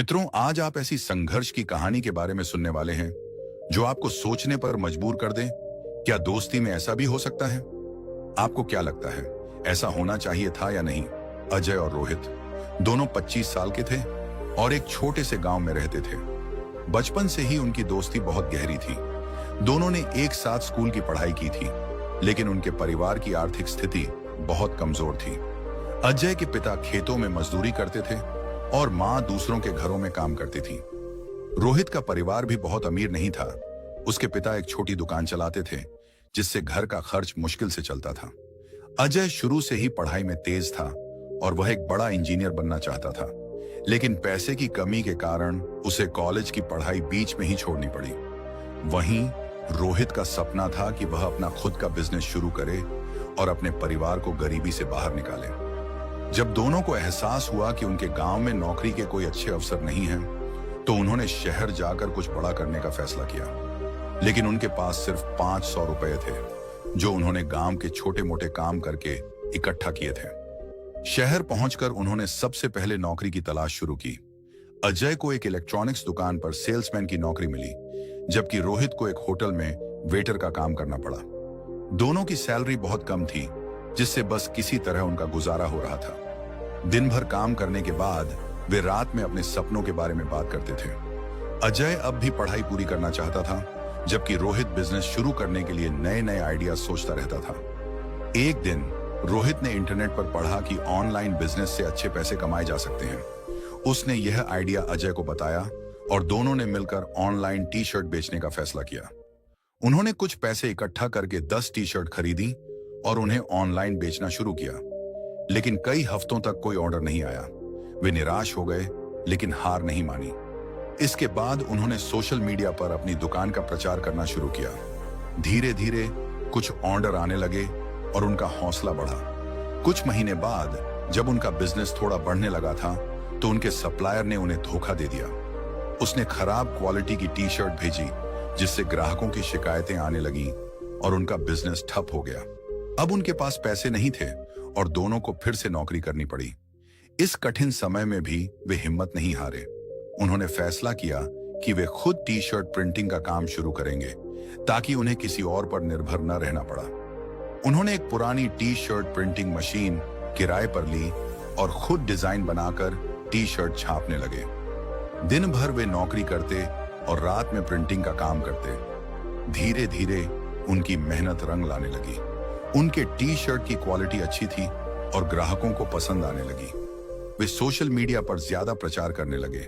मित्रों, आज आप ऐसी संघर्ष की कहानी के बारे में सुनने वाले हैं जो आपको सोचने पर मजबूर कर दे। क्या दोस्ती में ऐसा भी हो सकता है? आपको क्या लगता है, ऐसा होना चाहिए था या नहीं? अजय और रोहित दोनों 25 साल के थे और एक छोटे से गांव में रहते थे। बचपन से ही उनकी दोस्ती बहुत गहरी थी। दोनों ने एक साथ स्कूल की पढ़ाई की थी, लेकिन उनके परिवार की आर्थिक स्थिति बहुत कमजोर थी। अजय के पिता खेतों में मजदूरी करते थे और मां दूसरों के घरों में काम करती थी। रोहित का परिवार भी बहुत अमीर नहीं था। उसके पिता एक छोटी दुकान चलाते थे, जिससे घर का खर्च मुश्किल से चलता था। अजय शुरू से ही पढ़ाई में तेज था और वह एक बड़ा इंजीनियर बनना चाहता था, लेकिन पैसे की कमी के कारण उसे कॉलेज की पढ़ाई बीच में ही छोड़नी पड़ी। वहीं रोहित का सपना था कि वह अपना खुद का बिजनेस शुरू करे और अपने परिवार को गरीबी से बाहर निकाले। जब दोनों को एहसास हुआ कि उनके गांव में नौकरी के कोई अच्छे अवसर नहीं हैं, तो उन्होंने शहर जाकर कुछ बड़ा करने का फैसला किया। लेकिन उनके पास सिर्फ 500 रुपए थे, जो उन्होंने गांव के छोटे मोटे काम करके इकट्ठा किए थे। शहर पहुंचकर उन्होंने सबसे पहले नौकरी की तलाश शुरू की। अजय को एक इलेक्ट्रॉनिक्स दुकान पर सेल्समैन की नौकरी मिली, जबकि रोहित को एक होटल में वेटर का काम करना पड़ा। दोनों की सैलरी बहुत कम थी, जिससे बस किसी तरह उनका गुजारा हो रहा था। दिन भर काम करने के बाद वे रात में अपने सपनों के बारे में बात करते थे। अजय अब भी पढ़ाई पूरी करना चाहता था, जबकि रोहित बिजनेस शुरू करने के लिए नए नए आइडिया सोचता रहता था। एक दिन रोहित ने इंटरनेट पर पढ़ा कि ऑनलाइन बिजनेस से अच्छे पैसे कमाए जा सकते हैं। उसने यह आइडिया अजय को बताया और दोनों ने मिलकर ऑनलाइन टी शर्ट बेचने का फैसला किया। उन्होंने कुछ पैसे इकट्ठा करके 10 टी शर्ट खरीदी और उन्हें ऑनलाइन बेचना शुरू किया। लेकिन कई हफ्तों तक कोई ऑर्डर नहीं आया। वे निराश हो गए, लेकिन हार नहीं मानी। इसके बाद उन्होंने सोशल मीडिया पर अपनी दुकान का प्रचार करना शुरू किया। धीरे धीरे कुछ ऑर्डर आने लगे और उनका हौसला बढ़ा। कुछ महीने बाद जब उनका बिजनेस थोड़ा बढ़ने लगा था, तो उनके सप्लायर ने उन्हें धोखा दे दिया। उसने खराब क्वालिटी की टी शर्ट भेजी, जिससे ग्राहकों की शिकायतें आने लगी और उनका बिजनेस ठप हो गया। अब उनके पास पैसे नहीं थे और दोनों को फिर से नौकरी करनी पड़ी। इस कठिन समय में भी वे हिम्मत नहीं हारे। उन्होंने फैसला किया कि वे खुद टी शर्ट प्रिंटिंग का काम शुरू करेंगे, ताकि उन्हें किसी और पर निर्भर न रहना पड़ा। उन्होंने एक पुरानी टी शर्ट प्रिंटिंग मशीन किराए पर ली और खुद डिजाइन बनाकर टी शर्ट छापने लगे। दिन भर वे नौकरी करते और रात में प्रिंटिंग का काम करते। धीरे धीरे उनकी मेहनत रंग लाने लगी। उनके टी शर्ट की क्वालिटी अच्छी थी और ग्राहकों को पसंद आने लगी। वे सोशल मीडिया पर ज्यादा प्रचार करने लगे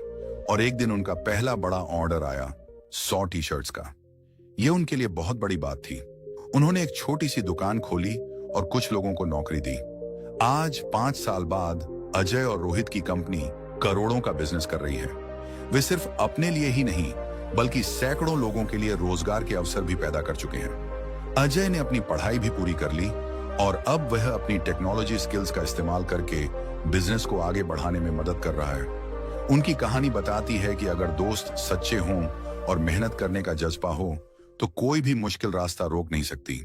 और एक दिन उनका पहला बड़ा ऑर्डर आया, 100 टी शर्ट्स का। यह उनके लिए बहुत बड़ी बात थी। उन्होंने एक छोटी सी दुकान खोली और कुछ लोगों को नौकरी दी। आज 5 साल बाद अजय और रोहित की कंपनी करोड़ों का बिजनेस कर रही है। वे सिर्फ अपने लिए ही नहीं, बल्कि सैकड़ों लोगों के लिए रोजगार के अवसर भी पैदा कर चुके हैं। अजय ने अपनी पढ़ाई भी पूरी कर ली और अब वह अपनी टेक्नोलॉजी स्किल्स का इस्तेमाल करके बिजनेस को आगे बढ़ाने में मदद कर रहा है। उनकी कहानी बताती है कि अगर दोस्त सच्चे हों और मेहनत करने का जज्बा हो, तो कोई भी मुश्किल रास्ता रोक नहीं सकती।